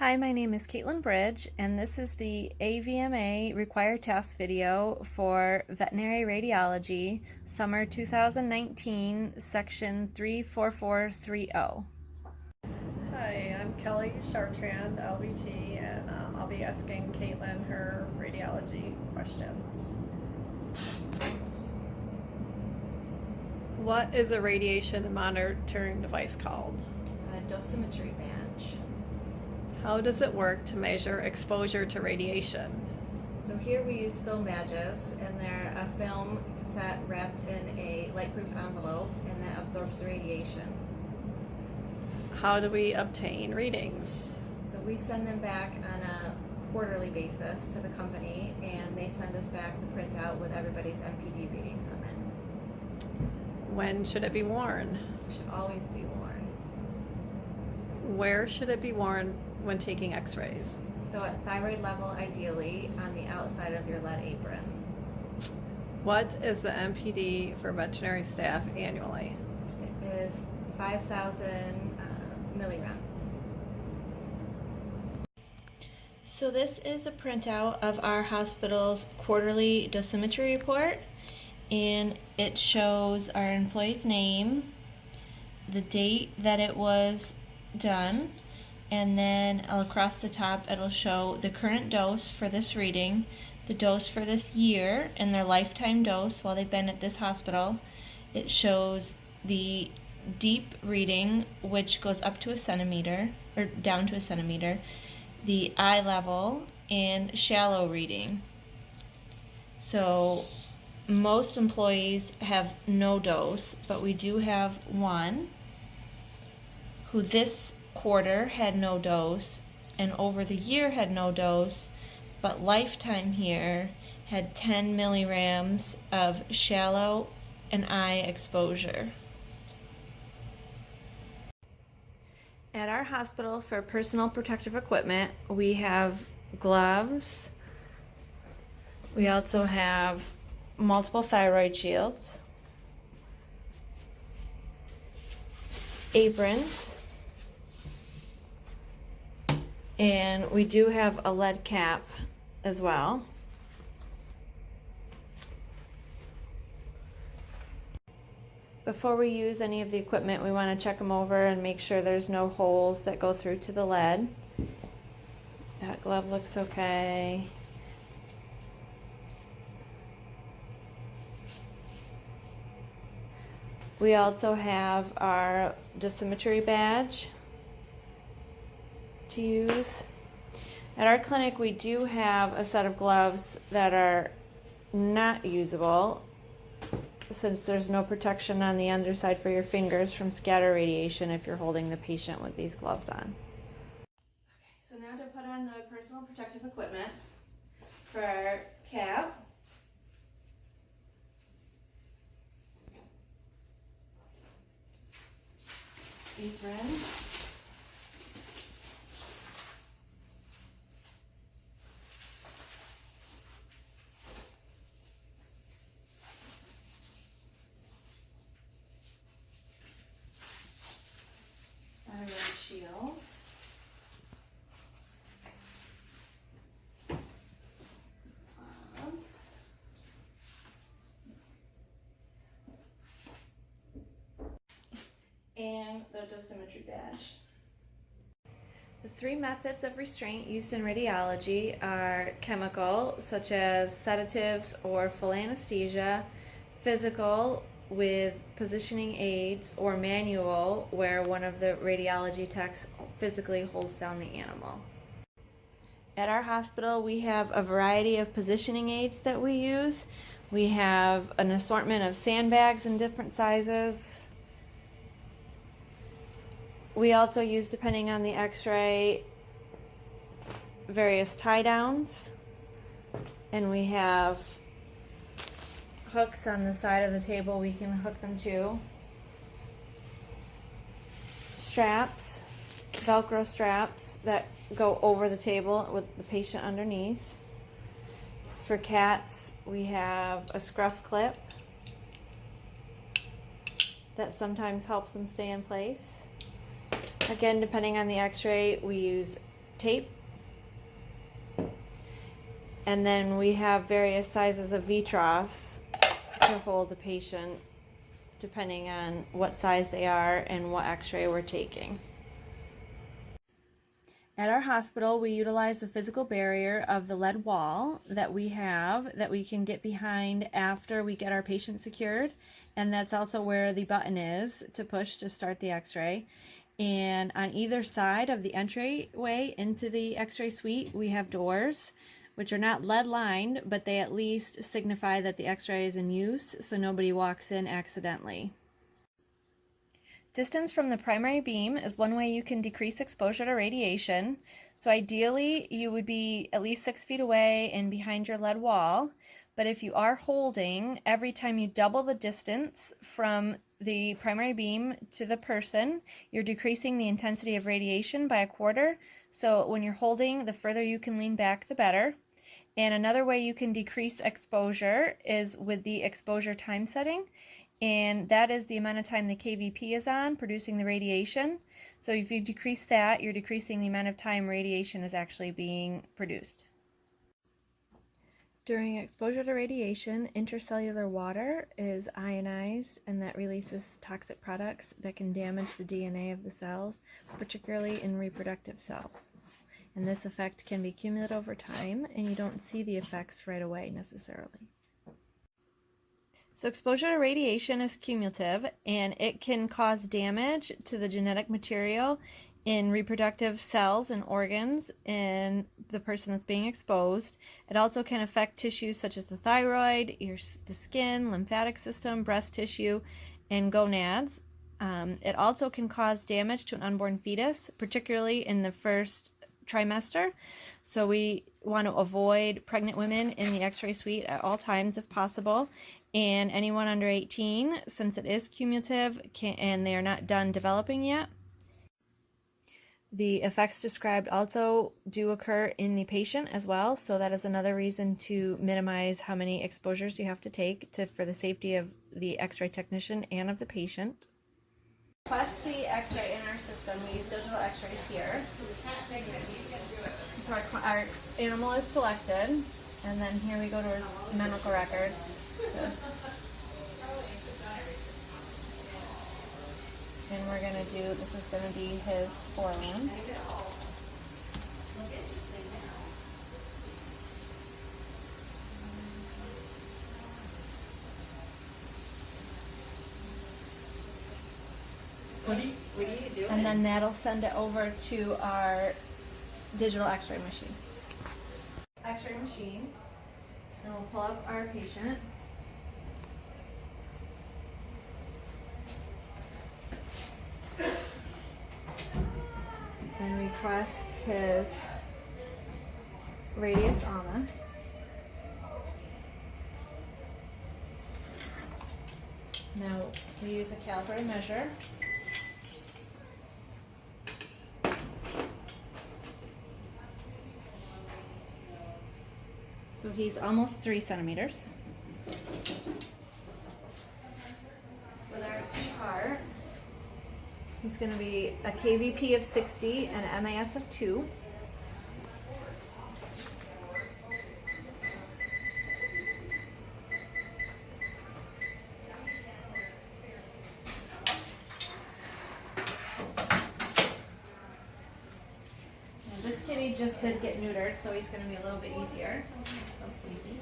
Hi, my name is Caitlin Bridge, and this is the AVMA required task video for veterinary radiology, summer 2019, section 34430. Hi, I'm Kelly Chartrand, LVT, and I'll be asking Caitlin her radiology questions. What is a radiation monitoring device called? A dosimetry bench. How does it work to measure exposure to radiation? So here we use film badges, and they're a film cassette wrapped in a light-proof envelope, and that absorbs the radiation. How do we obtain readings? So we send them back on a quarterly basis to the company, and they send us back the printout with everybody's MPD readings on it. When should it be worn? It should always be worn. Where should it be worn when taking x-rays? So at thyroid level, ideally, on the outside of your lead apron. What is the MPD for veterinary staff annually? It is 5,000 milligrams. So this is a printout of our hospital's quarterly dosimetry report, and it shows our employee's name, the date that it was done, and then across the top it'll show the current dose for this reading, the dose for this year, and their lifetime dose while they've been at this hospital. It shows the deep reading, which goes up to a centimeter, or down to a centimeter, the eye level, and shallow reading. So most employees have no dose, but we do have one who this quarter had no dose, and over the year had no dose, but lifetime here had 10 milligrams of shallow and eye exposure. At our hospital, for personal protective equipment, we have gloves. We also have multiple thyroid shields, aprons, and we do have a lead cap as well. Before we use any of the equipment, we want to check them over and make sure there's no holes that go through to the lead. That glove looks okay. We also have our dosimetry badge to use. At our clinic, we do have a set of gloves that are not usable since there's no protection on the underside for your fingers from scatter radiation if you're holding the patient with these gloves on. Okay, so now to put on the personal protective equipment for our cap. Apron. Thyroid shield. Gloves. And the dosimetry badge. The three methods of restraint used in radiology are chemical, such as sedatives or full anesthesia, physical with positioning aids, or manual, where one of the radiology techs physically holds down the animal. At our hospital, we have a variety of positioning aids that we use. We have an assortment of sandbags in different sizes. We also use, depending on the x-ray, various tie downs, and we have hooks on the side of the table we can hook them to. Straps, Velcro straps that go over the table with the patient underneath. For cats, we have a scruff clip that sometimes helps them stay in place. Again, depending on the x-ray, we use tape. And then we have various sizes of V-troughs to hold the patient depending on what size they are and what x-ray we're taking. At our hospital, we utilize the physical barrier of the lead wall that we have that we can get behind after we get our patient secured. And that's also where the button is to push to start the x-ray. And on either side of the entryway into the x-ray suite, we have doors, which are not lead lined, but they at least signify that the x-ray is in use so nobody walks in accidentally. Distance from the primary beam is one way you can decrease exposure to radiation. So ideally, you would be at least 6 feet away and behind your lead wall. But if you are holding, every time you double the distance from the primary beam to the person, you're decreasing the intensity of radiation by 1/4. So when you're holding, the further you can lean back, the better. And another way you can decrease exposure is with the exposure time setting. And that is the amount of time the KVP is on producing the radiation. So if you decrease that, you're decreasing the amount of time radiation is actually being produced. During exposure to radiation, intracellular water is ionized, and that releases toxic products that can damage the DNA of the cells, particularly in reproductive cells. And this effect can be cumulative over time, and you don't see the effects right away necessarily. So exposure to radiation is cumulative, and it can cause damage to the genetic material in reproductive cells and organs in the person that's being exposed. It also can affect tissues such as the thyroid, the skin, lymphatic system, breast tissue, and gonads. It also can cause damage to an unborn fetus, particularly in the first trimester. So we want to avoid pregnant women in the x-ray suite at all times if possible, and anyone under 18, since it is cumulative and they are not done developing yet. The effects described also do occur in the patient as well, so that is another reason to minimize how many exposures you have to take for the safety of the x-ray technician and of the patient. Request the x-ray in our system. We use digital x-rays here. So our animal is selected, and then here we go to his medical records. And we're going to do, this is going to be his forelimb. What do you do? And then that'll send it over to our digital x-ray machine. X-ray machine, and we'll pull up our patient. And request his radius AVMA. Now we use a caliper to measure. So he's almost 3 centimeters. With our chart, he's going to be a KVP of 60 and an MAS of 2. This kitty just did get neutered, so he's going to be a little bit easier. He's still sleepy.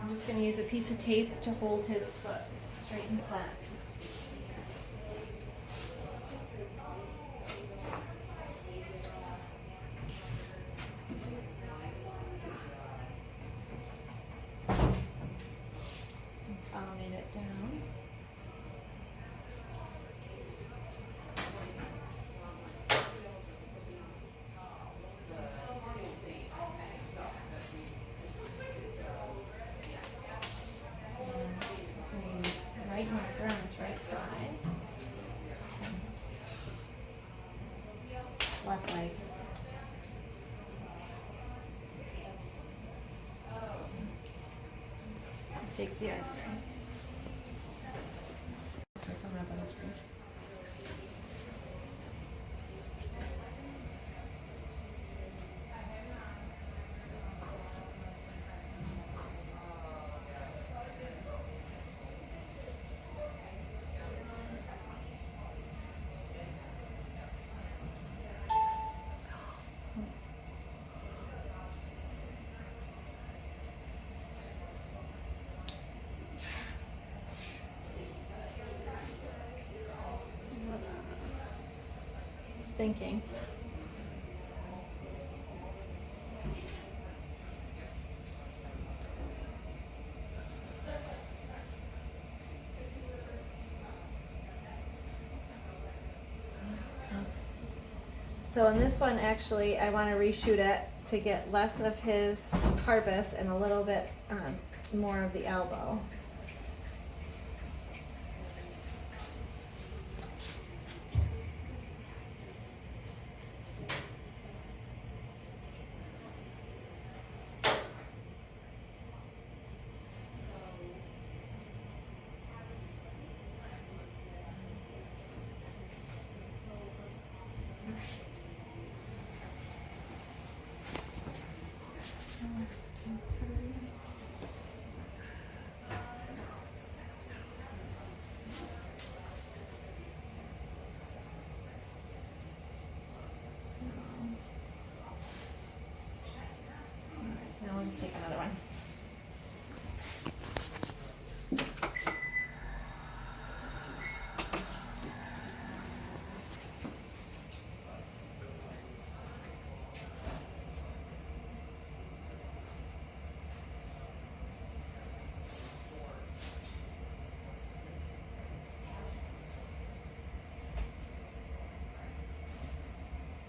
I'm just going to use a piece of tape to hold his foot straight and flat. Following it down. Use right marker on left leg. Take the X-ray. They're coming up on the screen. Thinking. So in this one, actually, I want to reshoot it to get less of his carpus and a little bit more of the elbow. Now we'll just take another one.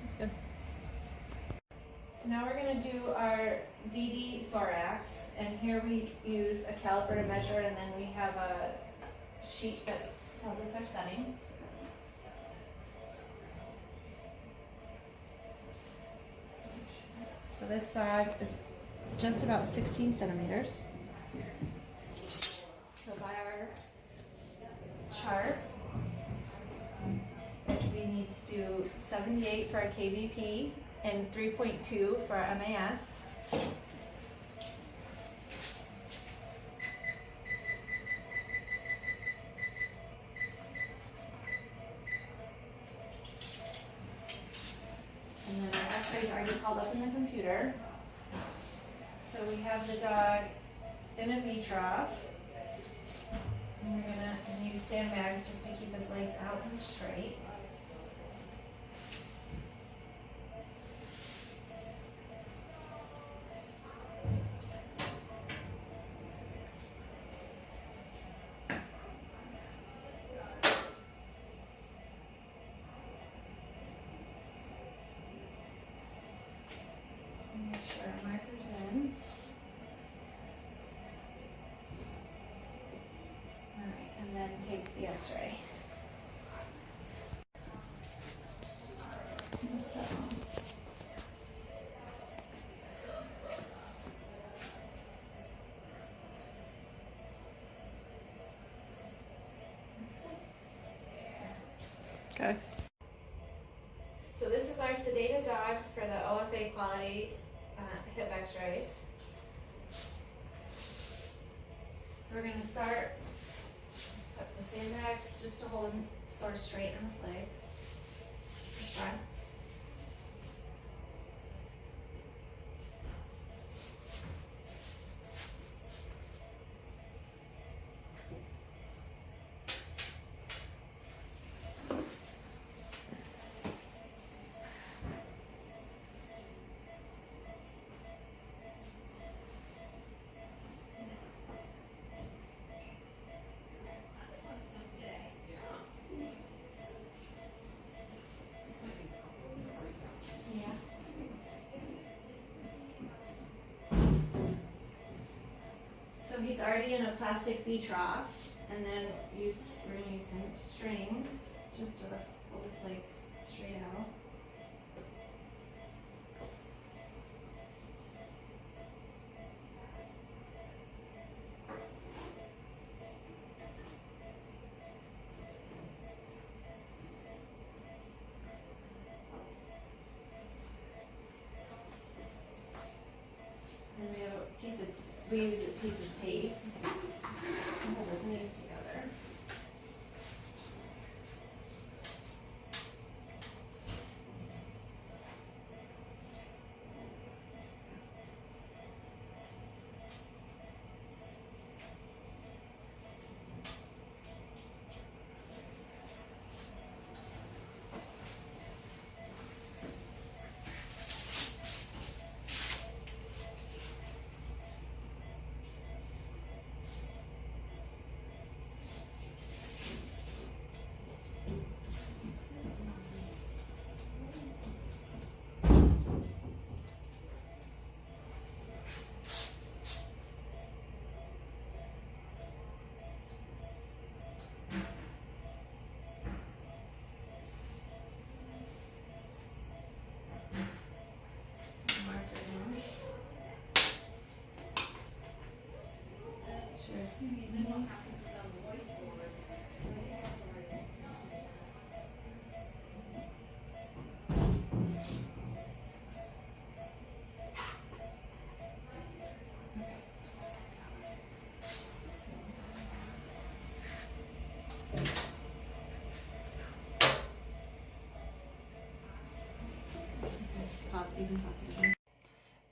That's good. So now we're going to do our VD thorax, and here we use a caliper to measure, and then we have a sheet that tells us our settings. So this dog is just about 16 centimeters. So by our chart, we need to do 78 for our KBP and 3.2 for our MAS. And then our x-rays are already called up in the computer. So we have the dog in a V trough. And we're gonna use sandbags just to keep his legs out and straight. Make sure our marker's in. Alright, and then take the x-ray. And so, Okay. so this is our sedated dog for the OFA quality hip x-rays. So we're going to start with the sandbags just to hold him sort of straight on his legs. Just try. Yeah. So he's already in a plastic V trough, and then we're going to use some strings just to hold his legs straight out. we use a piece of tape. Hold his knees together.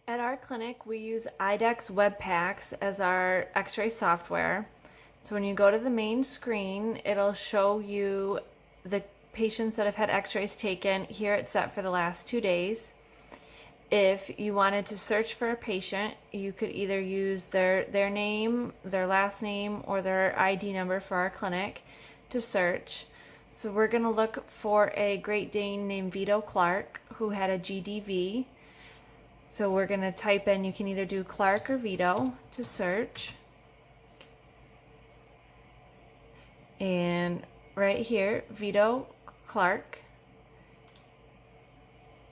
At our clinic, we use IDEX Web Packs as our x-ray software. So when you go to the main screen, it'll show you the patients that have had x-rays taken. Here it's set for the last 2 days. If you wanted to search for a patient, you could either use their name, their last name, or their ID number for our clinic to search. So we're going to look for a Great Dane named Vito Clark who had a GDV. So we're going to type in, you can either do Clark or Vito to search. And right here, Vito Clark.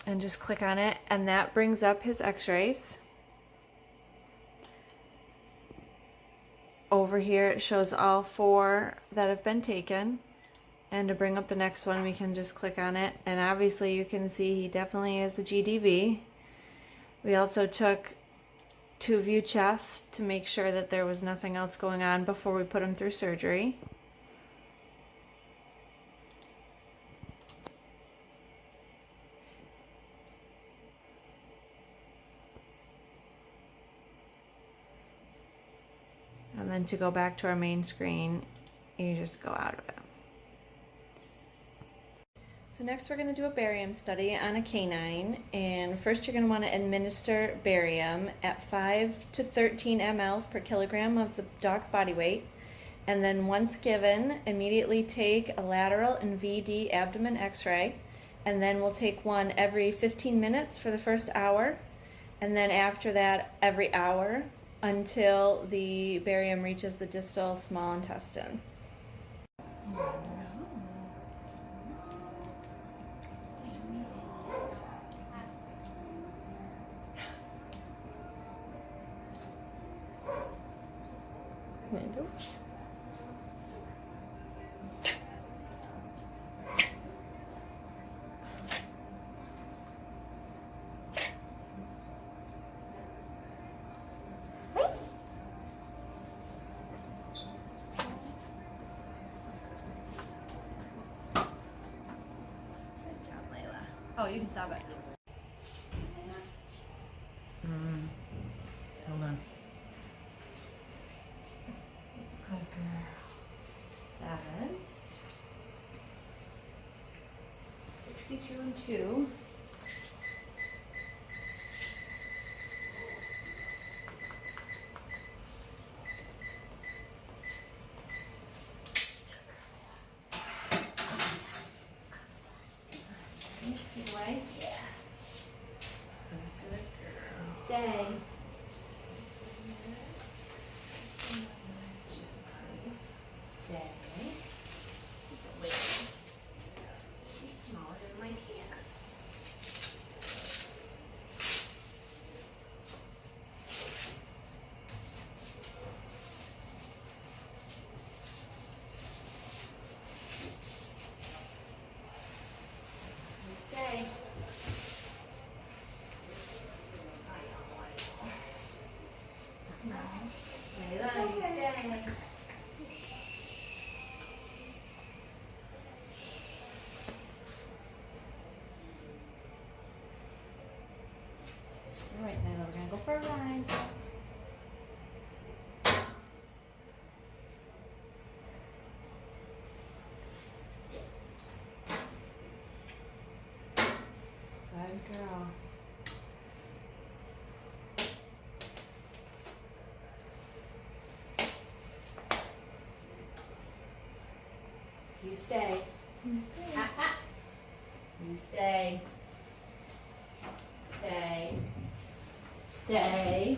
And just click on it, and that brings up his x-rays. Over here it shows all 4 that have been taken. And to bring up the next one, we can just click on it. And obviously you can see he definitely is a GDV. We also took 2 view chests to make sure that there was nothing else going on before we put him through surgery. And then to go back to our main screen, you just go out of it. So next we're going to do a barium study on a canine, and first you're going to want to administer barium at 5 to 13 mLs per kilogram of the dog's body weight, and then once given, immediately take a lateral and VD abdomen x-ray, and then we'll take one every 15 minutes for the first hour, and then after that every hour until the barium reaches the distal small intestine. Window. Oh, you can stop it. Hold on. Good girl. 7. 62 and 2. Good way? Yeah. Good girl. Stay. Stay. She's a lady. She's smaller than my cats. You stay. line. Good girl. You stay. Ah, ah. You stay. Stay. Stay.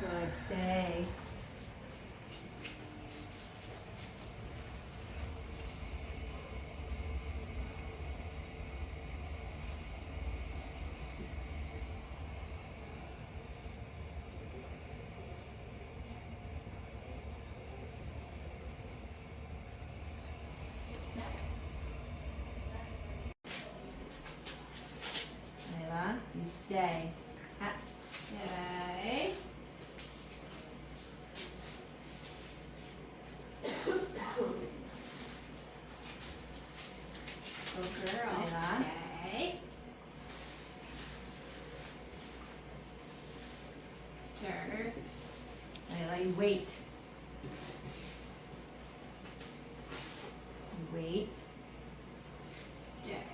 Good, stay. Layla, you stay. Ah. Stay. Good girl. Layla. Okay. Stir. Layla, you wait. You wait. Stay.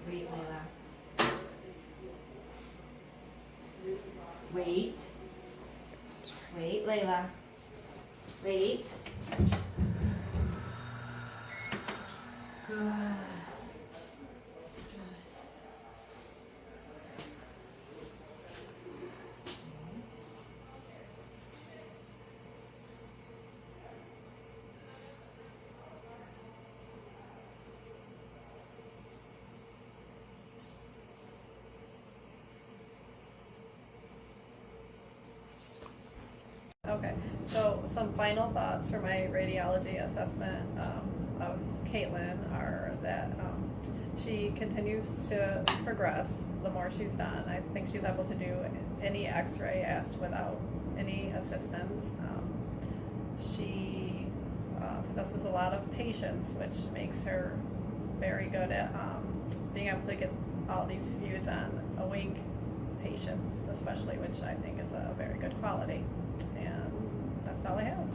Wait, Layla. Wait. Wait, Layla. Wait. Good. Okay, so some final thoughts for my radiology assessment of Caitlin are that she continues to progress the more she's done. I think she's able to do any x-ray asked without any assistance. She possesses a lot of patience, which makes her very good at being able to get all these views on awake patients, especially, which I think is a very good quality. And that's all I have.